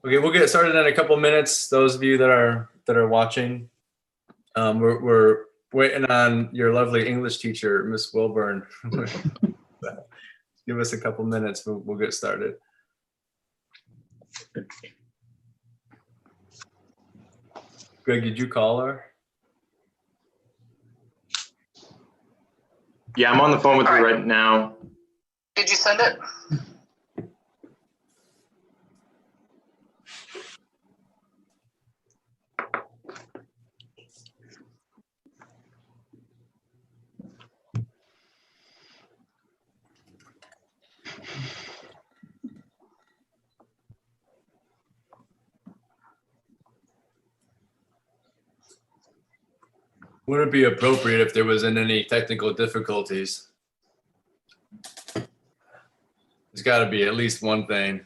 Okay, we'll get started in a couple minutes. Those of you that are watching, we're waiting on your lovely English teacher, Miss Wilburn. Give us a couple minutes. We'll get started. Greg, did you call her? Yeah, I'm on the phone with you right now. Did you send it? Would it be appropriate if there wasn't any technical difficulties? There's got to be at least one thing.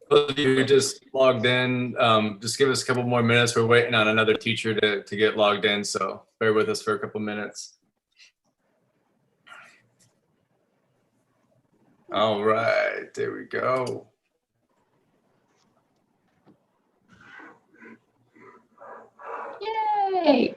Those of you who just logged in, just give us a couple more minutes. We're waiting on another teacher to get logged in, so bear with us for a couple minutes. All right, there we go. Yay!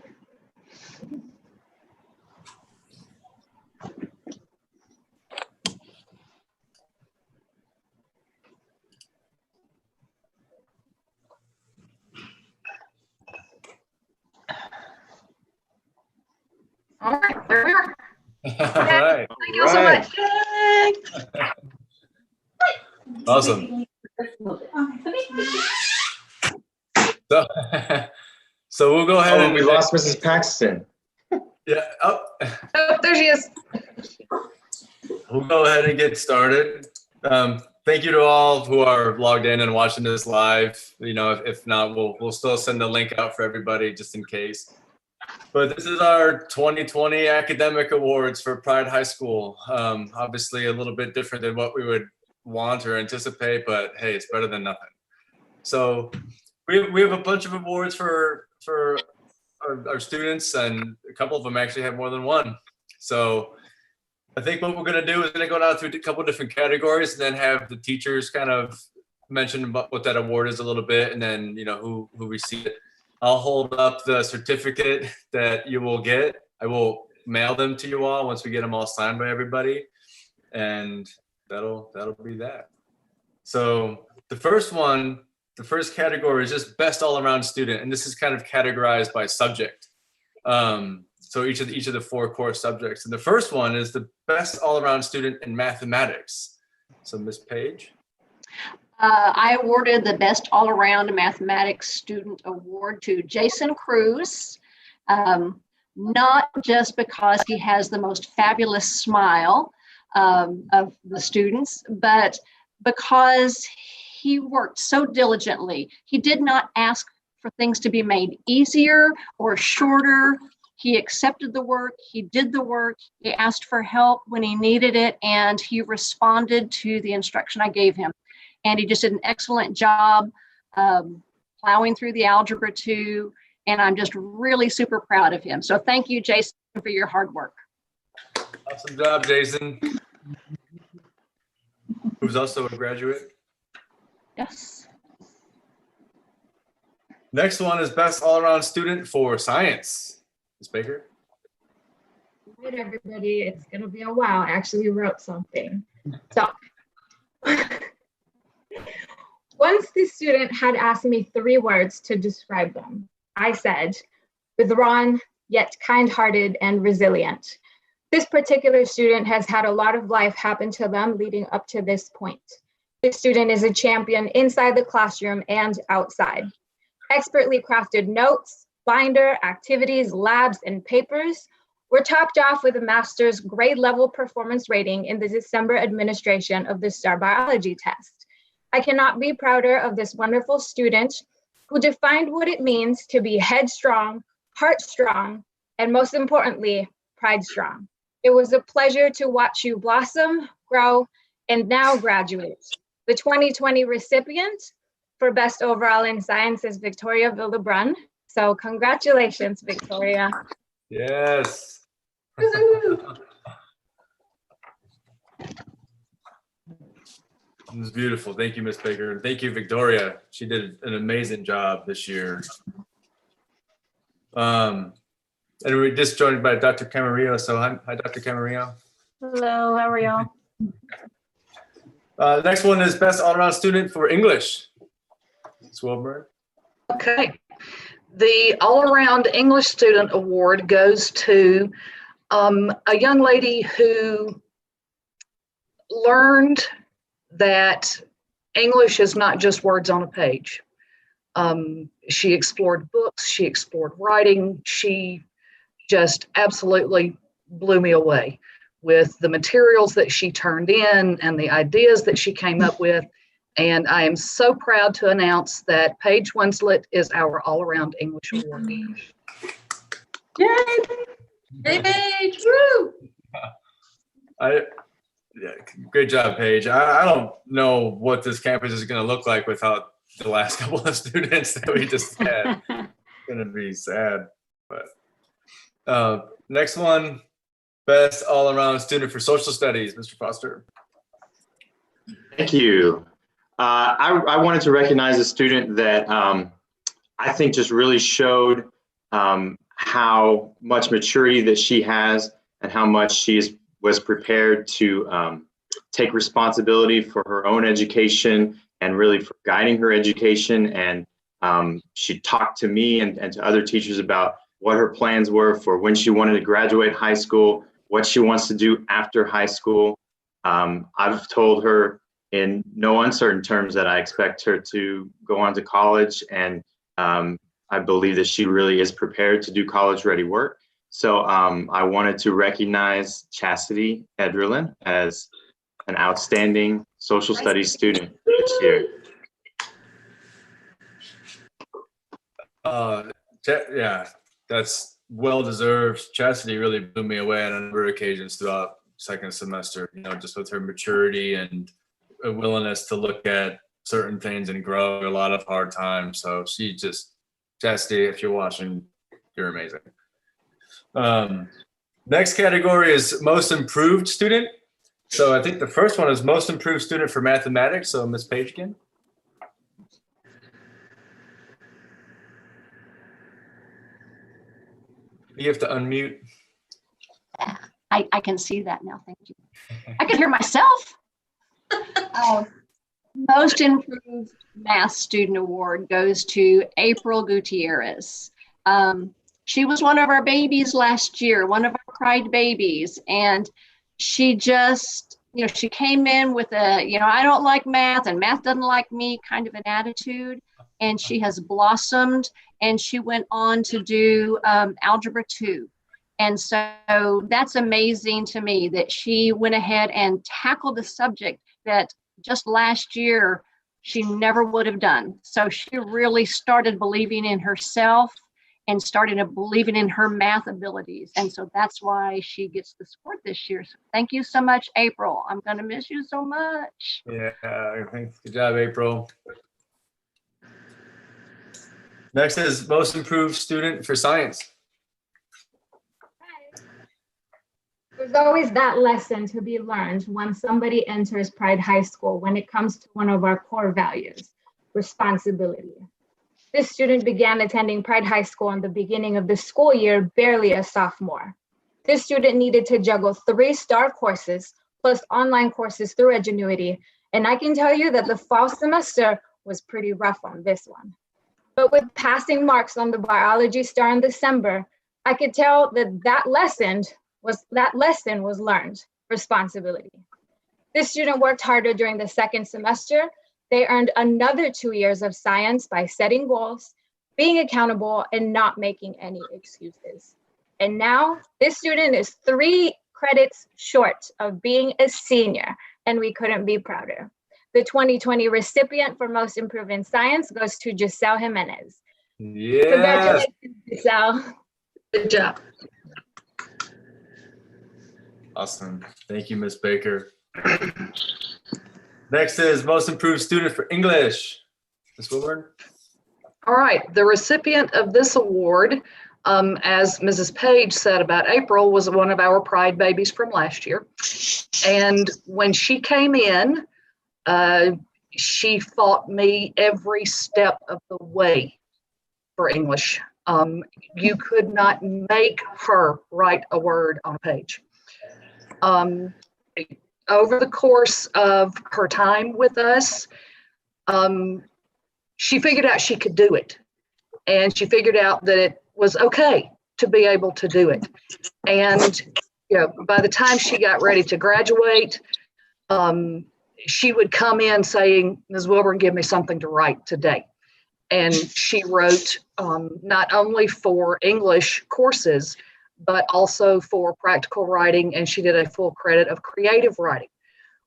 All right, there we are. All right. Thank you so much. Yay! Awesome. So, so we'll go ahead and we lost Mrs. Paxton. Yeah. Oh. Oh, there she is. We'll go ahead and get started. Thank you to all who are logged in and watching this live. You know, if not, we'll still send the link out for everybody just in case. But this is our 2020 Academic Awards for Pride High School. Obviously a little bit different than what we would want or anticipate, but hey, it's better than nothing. So we have a bunch of awards for our students, and a couple of them actually have more than one. So I think what we're going to do is going to go down through a couple different categories and then have the teachers kind of mention about what that award is a little bit, and then who received it. I'll hold up the certificate that you will get. I will mail them to you all once we get them all signed by everybody, and that'll be that. So the first category is just best all-around student, and this is kind of categorized by subject. So each of the 4 core subjects, and the first one is the best all-around student in mathematics. So Ms. Page. I awarded the Best All-Around Mathematics Student Award to Jason Cruz, not just because he has the most fabulous smile of the students, but because he worked so diligently. He did not ask for things to be made easier or shorter. He accepted the work, he did the work, he asked for help when he needed it, and he responded to the instruction I gave him. And he just did an excellent job plowing through the Algebra 2, and I'm just really super proud of him. So thank you, Jason, for your hard work. Awesome job, Jason. Who's also a graduate. Yes. Next one is best all-around student for science. Ms. Baker. All right, everybody, it's going to be a while. I actually wrote something. So once the student had asked me 3 words to describe them, I said, withdrawn, yet kind-hearted and resilient. This particular student has had a lot of life happen to them leading up to this point. This student is a champion inside the classroom and outside. Expertly crafted notes, binder, activities, labs, and papers were topped off with a master's grade level performance rating in the December administration of the STAR biology test. I cannot be prouder of this wonderful student who defined what it means to be headstrong, heart strong, and most importantly, pride strong. It was a pleasure to watch you blossom, grow, and now graduate. The 2020 recipient for Best Overall in Science is Victoria Villebrun. So congratulations, Victoria. Yes. Woo-hoo. It was beautiful. Thank you, Ms. Baker. And thank you, Victoria. She did an amazing job this year. And we're just joined by Dr. Camarillo. So hi, Dr. Camarillo. Hello, how are y'all? Next one is best all-around student for English. Ms. Wilburn. Okay. The All-Around English Student Award goes to a young lady who learned that English is not just words on a page. She explored books, she explored writing, she just absolutely blew me away with the materials that she turned in and the ideas that she came up with. And I am so proud to announce that Paige Winslet is our all-around English awardee. Yay! Hey, Paige! Woo! Yeah, great job, Paige. I don't know what this campus is going to look like without the last couple of students that we just had. It's going to be sad. But next one, best all-around student for social studies, Mr. Foster. Thank you. I wanted to recognize a student that I think just really showed how much maturity that she has and how much she was prepared to take responsibility for her own education and really for guiding her education. And she talked to me and to other teachers about what her plans were for when she wanted to graduate high school, what she wants to do after high school. I've told her in no uncertain terms that I expect her to go on to college, and I believe that she really is prepared to do college-ready work. So I wanted to recognize Chastity Edgerlin as an outstanding social studies student this year. Yeah, that's well-deserved. Chastity really blew me away on a number of occasions throughout second semester, just with her maturity and a willingness to look at certain things and grow a lot of hard times. So Chastity, if you're watching, you're amazing. Next category is most improved student. So I think the first one is most improved student for mathematics. So Ms. Page again. You have to unmute. I can see that now. Thank you. I can hear myself. Most Improved Math Student Award goes to April Gutierrez. She was one of our babies last year, one of our Pride babies. And she just, she came in with a, I don't like math and math doesn't like me kind of an attitude. And she has blossomed, and she went on to do Algebra 2. And so that's amazing to me that she went ahead and tackled a subject that just last year she never would have done. So she really started believing in herself and started believing in her math abilities. And so that's why she gets the support this year. So thank you so much, April. I'm going to miss you so much. Yeah, thanks. Good job, April. Next is Most Improved Student for Science. There's always that lesson to be learned when somebody enters Pride High School when it comes to one of our core values, responsibility. This student began attending Pride High School in the beginning of the school year, barely a sophomore. This student needed to juggle 3 STAR courses plus online courses through Edgenuity, and I can tell you that the fall semester was pretty rough on this one. But with passing marks on the biology STAR in December, I could tell that that lesson was learned, responsibility. This student worked harder during the second semester. They earned another 2 years of science by setting goals, being accountable, and not making any excuses. And now this student is 3 credits short of being a senior, and we couldn't be prouder. The 2020 recipient for Most Improved in Science goes to Giselle Jimenez. Yeah. Congratulations, Giselle. Good job. Awesome. Thank you, Ms. Baker. Next is Most Improved Student for English. Ms. Wilburn? All right, the recipient of this award, as Mrs. Page said about April, was one of our Pride babies from last year. And when she came in, she fought me every step of the way for English. You could not make her write a word on a page. Over the course of her time with us, she figured out she could do it. And she figured out that it was okay to be able to do it. And by the time she got ready to graduate, she would come in saying, Ms. Wilburn, give me something to write today. And she wrote not only for English courses, but also for practical writing, and she did a full credit of creative writing,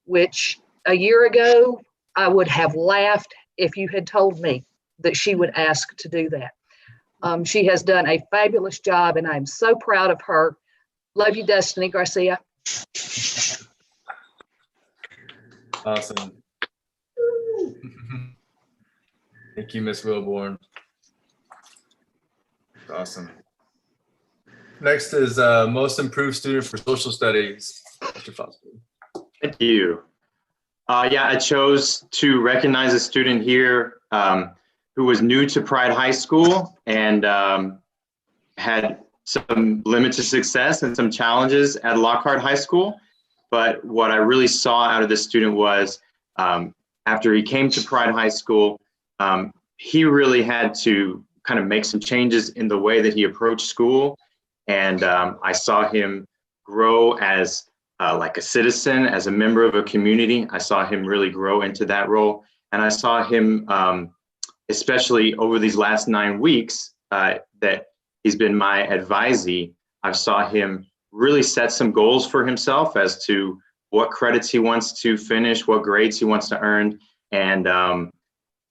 which a year ago, I would have laughed if you had told me that she would ask to do that. She has done a fabulous job, and I'm so proud of her. Love you, Destiny Garcia. Awesome. Thank you, Ms. Wilborn. Awesome. Next is Most Improved Student for Social Studies. Mr. Foster. Thank you. Yeah, I chose to recognize a student here who was new to Pride High School and had some limited success and some challenges at Lockhart High School. But what I really saw out of this student was after he came to Pride High School, he really had to kind of make some changes in the way that he approached school. And I saw him grow as like a citizen, as a member of a community. I saw him really grow into that role. And I saw him, especially over these last 9 weeks that he's been my advisee, I saw him really set some goals for himself as to what credits he wants to finish, what grades he wants to earn. And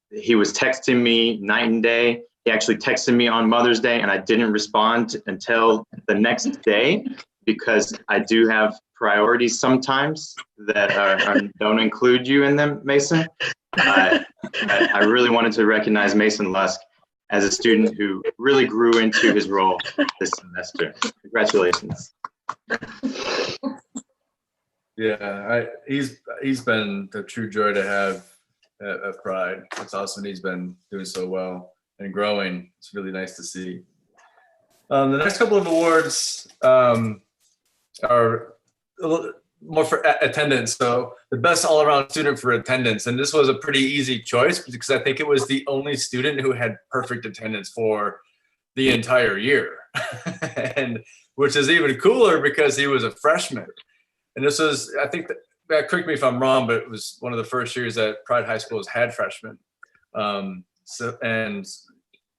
he was texting me night and day. He actually texted me on Mother's Day, and I didn't respond until the next day because I do have priorities sometimes that don't include you in them, Mason. I really wanted to recognize Mason Lusk as a student who really grew into his role this semester. Congratulations. Yeah, he's been a true joy to have at Pride. It's awesome. He's been doing so well and growing. It's really nice to see. The next couple of awards are a little more for attendance. So the best all-around student for attendance. And this was a pretty easy choice because I think it was the only student who had perfect attendance for the entire year. And which is even cooler because he was a freshman. And this was, I think, correct me if I'm wrong, but it was one of the first years that Pride High Schools had freshmen. And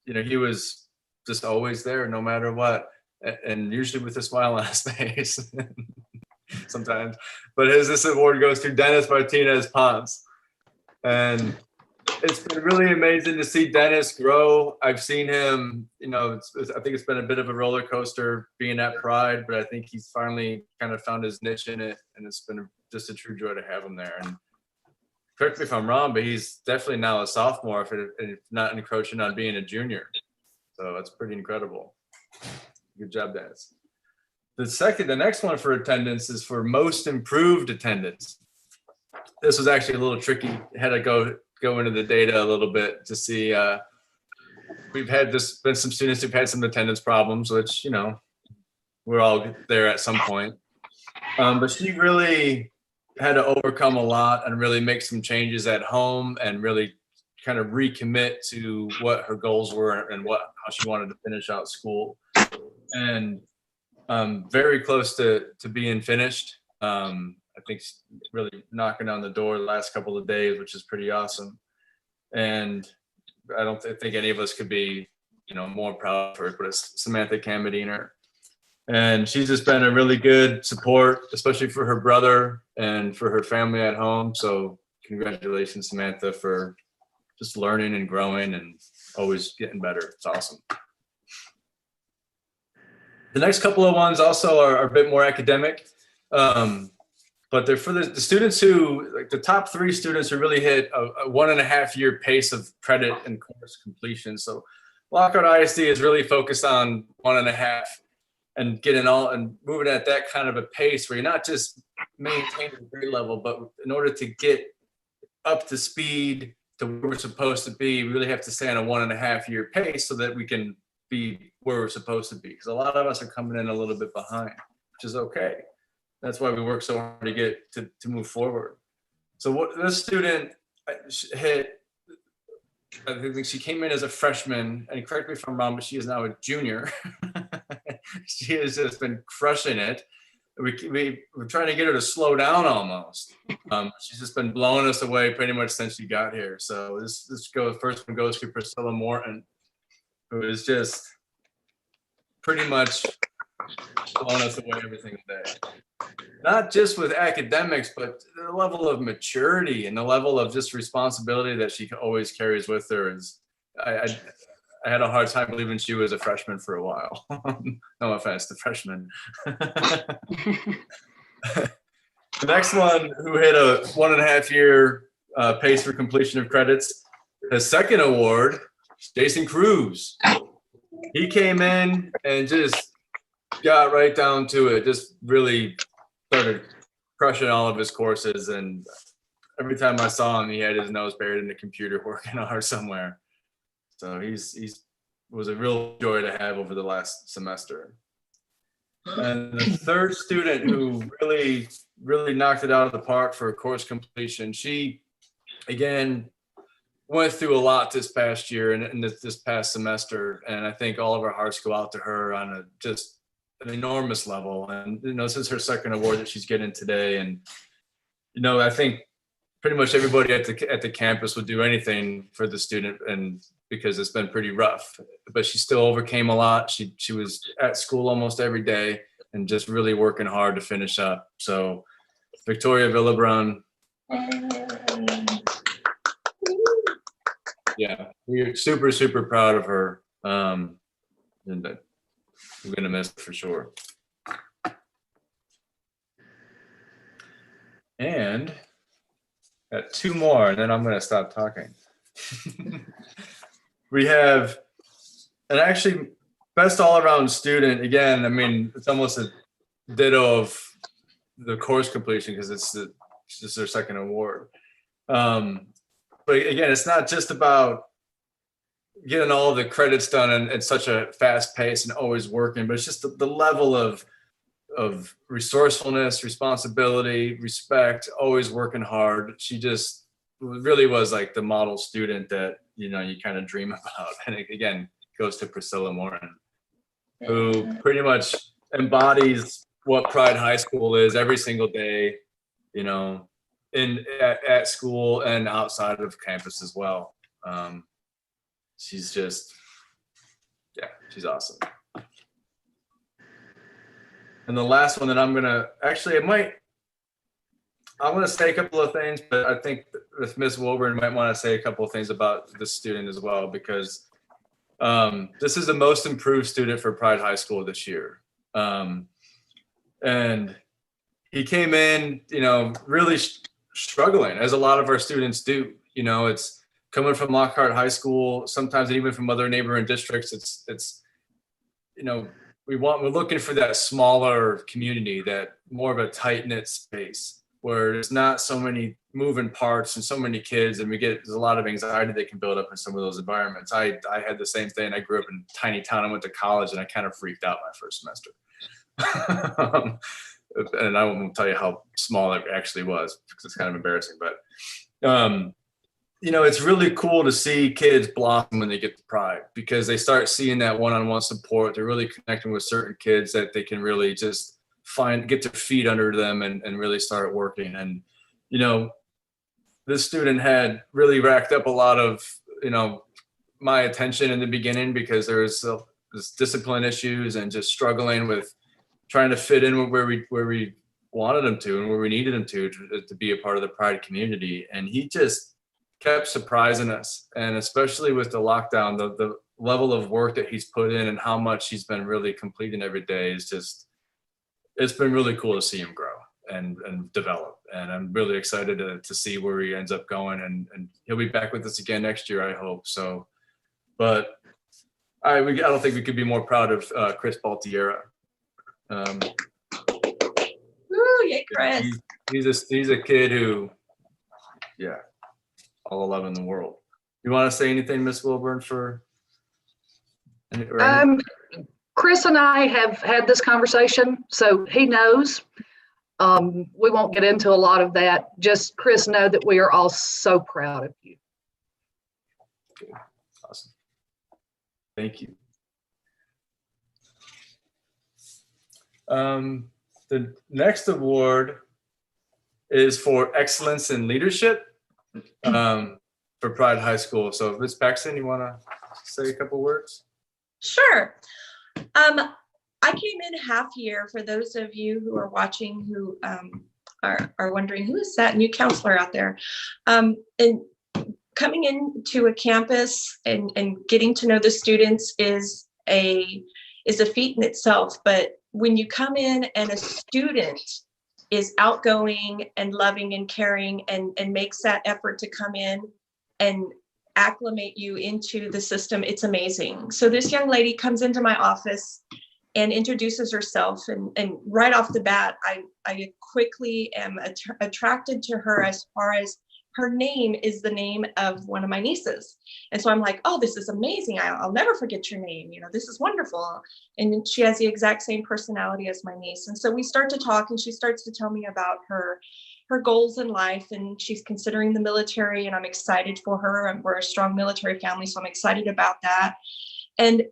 he was just always there no matter what, and usually with a smile on his face sometimes. But this award goes to Dennis Martinez Ponce. And it's been really amazing to see Dennis grow. I've seen him, I think it's been a bit of a roller coaster being at Pride, but I think he's finally kind of found his niche in it, and it's been just a true joy to have him there. And correct me if I'm wrong, but he's definitely now a sophomore, if not encroaching on being a junior. So that's pretty incredible. Good job, Dennis. The next one for attendance is for most improved attendance. This was actually a little tricky. Had to go into the data a little bit to see. We've been some students who've had some attendance problems, which we're all there at some point. But she really had to overcome a lot and really make some changes at home and really kind of recommit to what her goals were and how she wanted to finish out school. And very close to being finished. I think really knocking on the door the last couple of days, which is pretty awesome. And I don't think any of us could be, more proud of her, but it's Samantha Camadiner. And she's just been a really good support, especially for her brother and for her family at home. So congratulations, Samantha, for just learning and growing and always getting better. It's awesome. The next couple of ones also are a bit more academic. But they're for the students who, like the top 3 students who really hit a 1.5 year pace of credit and course completion. So Lockhart ISD is really focused on 1.5 and getting and moving at that kind of a pace where you're not just maintaining the grade level, but in order to get up to speed to where we're supposed to be, we really have to stay on a 1.5 year pace so that we can be where we're supposed to be. Because a lot of us are coming in a little bit behind, which is okay. That's why we work so hard to get to move forward. So what this student hit, I think she came in as a freshman, and correct me if I'm wrong, but she is now a junior. She has just been crushing it. We're trying to get her to slow down almost. She's just been blowing us away pretty much since she got here. So first one goes to Priscilla Morton, who is just pretty much blowing us away every single day. Not just with academics, but the level of maturity and the level of just responsibility that she always carries with her is, I had a hard time believing she was a freshman for a while. No offense to freshmen. The next one who hit a 1.5 year pace for completion of credits, the second award, Jason Cruz. He came in and just got right down to it, just really started crushing all of his courses. And every time I saw him, he had his nose buried in the computer working hard somewhere. So he's was a real joy to have over the last semester. And the third student who really, really knocked it out of the park for course completion, she, again, went through a lot this past year and this past semester. And I think all of our hearts go out to her on just an enormous level. And, this is her second award that she's getting today. And, I think pretty much everybody at the campus would do anything for the student, and because it's been pretty rough, but she still overcame a lot. She was at school almost every day and just really working hard to finish up. So Victoria Villabrun, yeah, we're super, super proud of her. And we're gonna miss her for sure. And got 2 more, and then I'm gonna stop talking. We have an actually best all-around student. Again, I mean, it's almost a ditto of the course completion because it's just their second award. But again, it's not just about getting all the credits done at such a fast pace and always working, but it's just the level of resourcefulness, responsibility, respect, always working hard. She just really was like the model student that, you know, you kind of dream about. And it, again, goes to Priscilla Morin, who pretty much embodies what Pride High School is every single day, you know, at school and outside of campus as well. She's just, yeah, she's awesome. And the last one that I'm gonna, actually, I'm gonna say a couple of things, but I think with Ms. Wilburn might want to say a couple of things about this student as well, because this is the most improved student for Pride High School this year. And he came in, you know, really struggling, as a lot of our students do. You know, it's coming from Lockhart High School, sometimes even from other neighboring districts. It's, you know, we're looking for that smaller community, that more of a tight knit space where there's not so many moving parts and so many kids, and there's a lot of anxiety that can build up in some of those environments. I had the same thing. I grew up in a tiny town. I went to college and I kind of freaked out my first semester. And I won't tell you how small it actually was because it's kind of embarrassing, but you know, it's really cool to see kids blossom when they get to Pride, because they start seeing that one-on-one support. They're really connecting with certain kids that they can really just get their feet under them and really start working. And, you know, this student had really racked up a lot of, you know, my attention in the beginning, because there was this discipline issues and just struggling with trying to fit in where we wanted him to and where we needed him to be a part of the Pride community. And he just kept surprising us. And especially with the lockdown, the level of work that he's put in and how much he's been really completing every day is just, it's been really cool to see him grow and develop. And I'm really excited to see where he ends up going. And he'll be back with us again next year, I hope. So, but I don't think we could be more proud of Chris Baltiera. Ooh, yay, Chris. He's a kid who, yeah, all the love in the world. You want to say anything, Miss Wilburn, for? Chris and I have had this conversation, so he knows. We won't get into a lot of that. Just Chris, know that we are all so proud of you. Okay. Awesome. Thank you. The next award is for excellence in leadership for Pride High School. So Ms. Paxton, you want to say a couple words? Sure. I came in half year. For those of you who are watching who are wondering, who is that new counselor out there? And coming into a campus and getting to know the students is a feat in itself. But when you come in and a student is outgoing and loving and caring and makes that effort to come in and acclimate you into the system, it's amazing. So this young lady comes into my office and introduces herself, and right off the bat, I quickly am attracted to her as far as her name is the name of one of my nieces. And so I'm like, oh, this is amazing. I'll never forget your name. You know, this is wonderful. And she has the exact same personality as my niece. And so we start to talk, and she starts to tell me about her goals in life, and she's considering the military, and I'm excited for her. And we're a strong military family, so I'm excited about that. And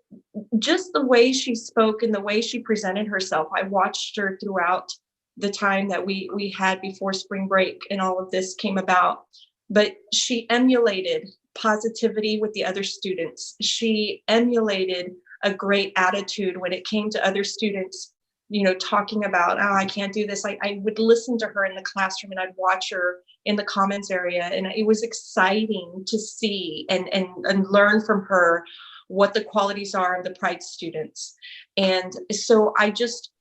just the way she spoke and the way she presented herself, I watched her throughout the time that we had before spring break and all of this came about. But she emulated positivity with the other students. She emulated a great attitude when it came to other students, you know, talking about, oh, I can't do this. I would listen to her in the classroom, and I'd watch her in the comments area. And it was exciting to see and learn from her what the qualities are of the Pride students. And so I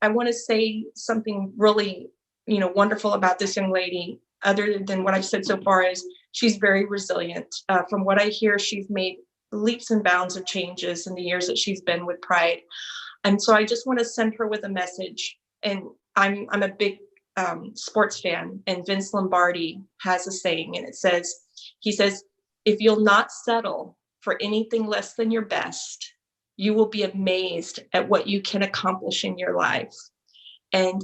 want to say something really, you know, wonderful about this young lady, other than what I've said so far, is she's very resilient. From what I hear, she's made leaps and bounds of changes in the years that she's been with Pride. And so I just want to send her with a message. And I'm a big sports fan, and Vince Lombardi has a saying, and he says, if you'll not settle for anything less than your best, you will be amazed at what you can accomplish in your life. And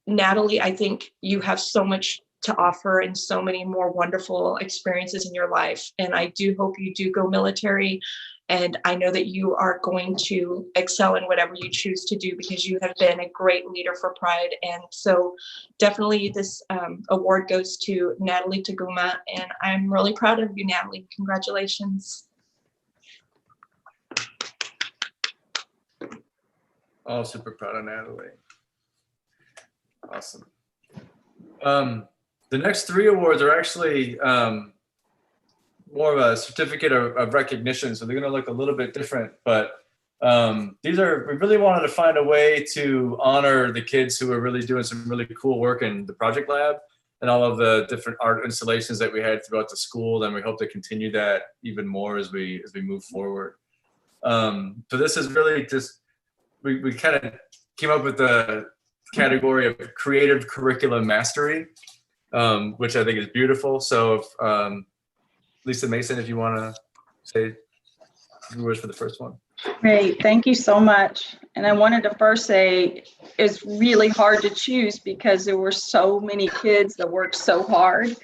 Natalie, I think you have so much to offer and so many more wonderful experiences in your life. And I do hope you do go military. And I know that you are going to excel in whatever you choose to do, because you have been a great leader for Pride. And so definitely this award goes to Natalie Taguma. And I'm really proud of you, Natalie. Congratulations. Oh, super proud of Natalie. Awesome. The next 3 awards are actually more of a certificate of recognition, so they're going to look a little bit different. But we really wanted to find a way to honor the kids who are really doing some really cool work in the project lab and all of the different art installations that we had throughout the school. And we hope to continue that even more as we move forward. So this is really just, we kind of came up with the category of creative curriculum mastery, which I think is beautiful. So if, Lisa Mason, if you want to say a few words for the first one. Great, thank you so much. And I wanted to first say it's really hard to choose because there were so many kids that worked so hard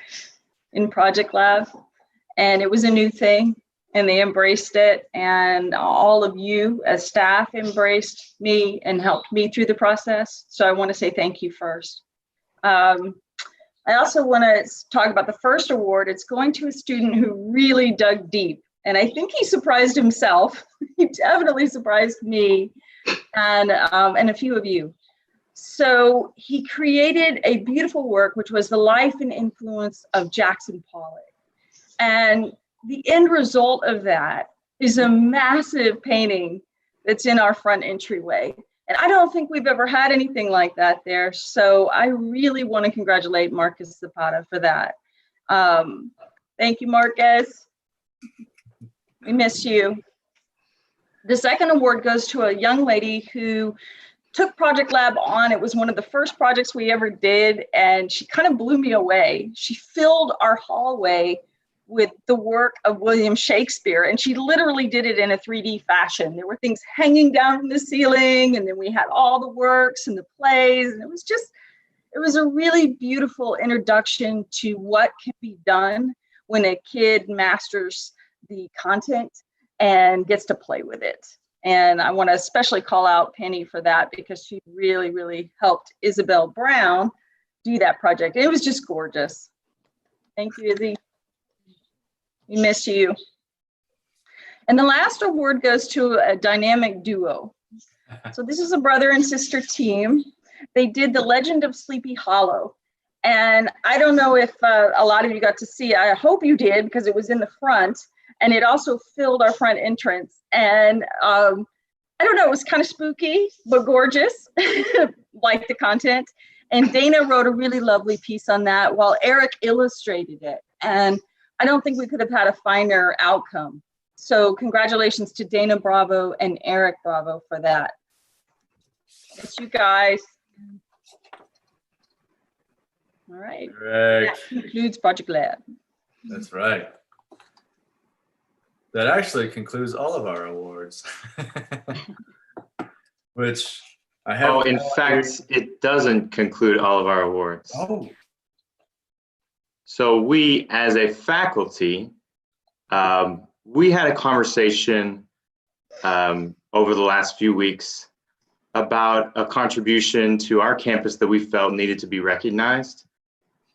in Project Lab, and it was a new thing and they embraced it, and all of you as staff embraced me and helped me through the process. So I want to say thank you first. I also want to talk about the first award. It's going to a student who really dug deep, and I think he surprised himself. He definitely surprised me and a few of you. So he created a beautiful work, which was the life and influence of Jackson Pollock. And the end result of that is a massive painting that's in our front entryway. And I don't think we've ever had anything like that there. So I really want to congratulate Marcus Zapata for that. Thank you, Marcus. We miss you. The second award goes to a young lady who took Project Lab on. It was one of the first projects we ever did, and she kind of blew me away. She filled our hallway with the work of William Shakespeare, and she literally did it in a 3D fashion. There were things hanging down from the ceiling, and then we had all the works and the plays, and it was a really beautiful introduction to what can be done when a kid masters the content and gets to play with it. And I want to especially call out Penny for that, because she really, really helped Isabel Brown do that project. It was just gorgeous. Thank you, Izzy. We miss you. And the last award goes to a dynamic duo. So this is a brother and sister team. They did The Legend of Sleepy Hollow. And I don't know if a lot of you got to see it. I hope you did, because it was in the front, and it also filled our front entrance. And I don't know, it was kind of spooky, but gorgeous, like the content. And Dana wrote a really lovely piece on that while Eric illustrated it. And I don't think we could have had a finer outcome. So congratulations to Dana Bravo and Eric Bravo for that. Thanks, you guys. All right. Correct. That concludes Project Lab. That's right. That actually concludes all of our awards, which I have. Oh, in fact, it doesn't conclude all of our awards. Oh. So we, as a faculty, we had a conversation over the last few weeks about a contribution to our campus that we felt needed to be recognized.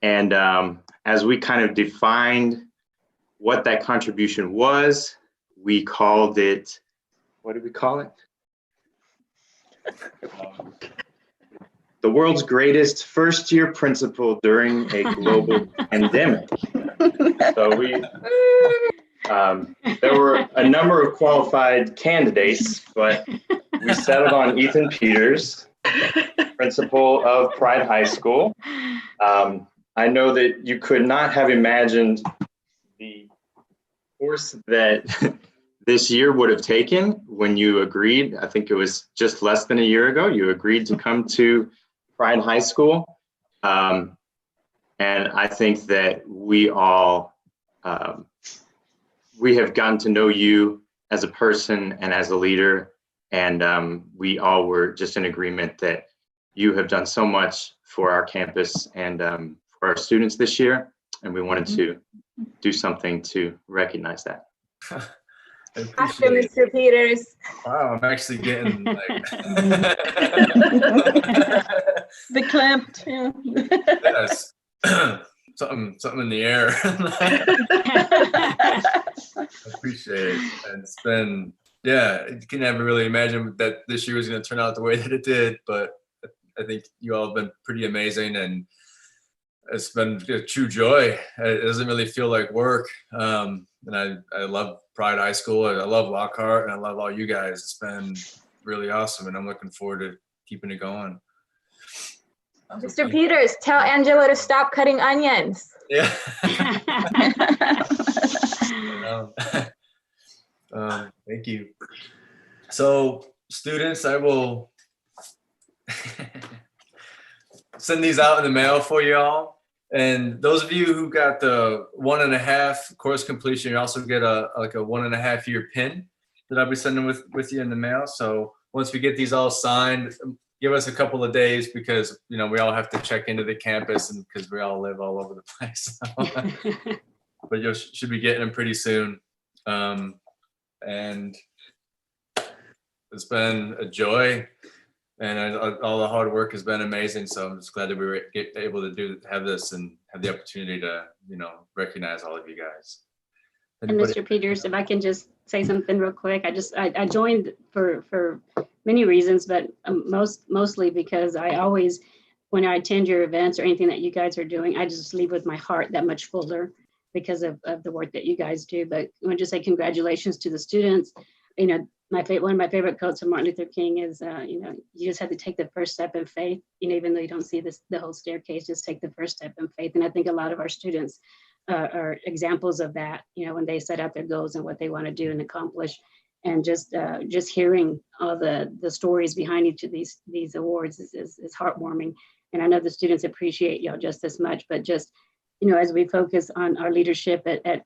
And as we kind of defined what that contribution was, we called it, what did we call it? The world's greatest first-year principal during a global pandemic. So there were a number of qualified candidates, but we settled on Ethan Peters, principal of Pride High School. I know that you could not have imagined the course that this year would have taken when you agreed. I think it was just less than a year ago, you agreed to come to Pride High School. And I think that we all we have gotten to know you as a person and as a leader. And we all were just in agreement that you have done so much for our campus and for our students this year. And we wanted to do something to recognize that. I After appreciate it. Mr. Peters. Wow, I'm actually getting like The clamped, yeah. yes. something in the air. I appreciate it. And it's been, yeah, you can never really imagine that this year was going to turn out the way that it did, but I think you all have been pretty amazing, and it's been a true joy. It doesn't really feel like work. And I love Pride High School, and I love Lockhart, and I love all you guys. It's been really awesome, and I'm looking forward to keeping it going. Mr. Peters, tell Angela to stop cutting onions. Yeah. Thank you. So students, I will send these out in the mail for y'all. And those of you who got the 1.5 course completion, you also get a 1.5 year pin that I'll be sending with you in the mail. So once we get these all signed, give us a couple of days, because we all have to check into the campus, and because we all live all over the place. But you should be getting them pretty soon. And it's been a joy, and all the hard work has been amazing. So I'm just glad that we were able to have this and have the opportunity to recognize all of you guys. And Mr. Peters, if I can just say something real quick, I joined for many reasons, but mostly because I always, when I attend your events or anything that you guys are doing, I just leave with my heart that much fuller because of the work that you guys do. But I want to just say congratulations to the students. One of my favorite quotes of Martin Luther King is, you just have to take the first step in faith. Even though you don't see the whole staircase, just take the first step in faith. And I think a lot of our students are examples of that, when they set out their goals and what they want to do and accomplish. And just hearing all the stories behind each of these awards is heartwarming. And I know the students appreciate y'all just as much, but just, as we focus on our leadership at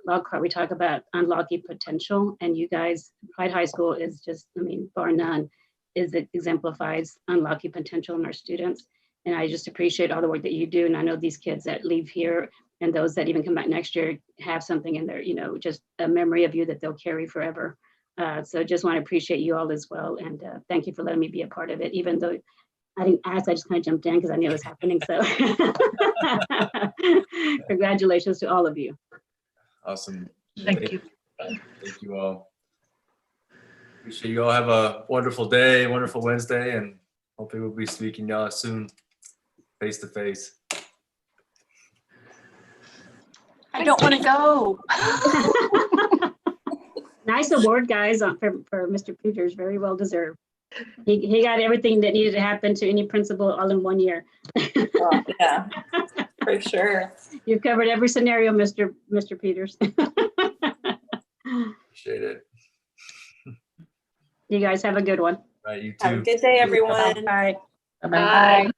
Lockhart, we talk about unlocking potential, and you guys, Pride High School is just, bar none, it exemplifies unlocking potential in our students. And I just appreciate all the work that you do. And I know these kids that leave here and those that even come back next year have something in there, just a memory of you that they'll carry forever. So just want to appreciate you all as well. And thank you for letting me be a part of it. Even though I didn't ask, I just kind of jumped in because I knew it was happening. So congratulations to all of you. Awesome. Thank you. Thank you all. Appreciate you all. Have a wonderful day, wonderful Wednesday, and hopefully we'll be speaking y'all soon, face to face. I don't want to go. Nice award, guys, for Mr. Peters. Very well deserved. He got everything that needed to happen to any principal all in 1 year. Well, yeah, for sure. You've covered every scenario, Mr. Peters. Appreciate it. You guys have a good one. All right, you too. Have a good day, everyone. Bye. Bye.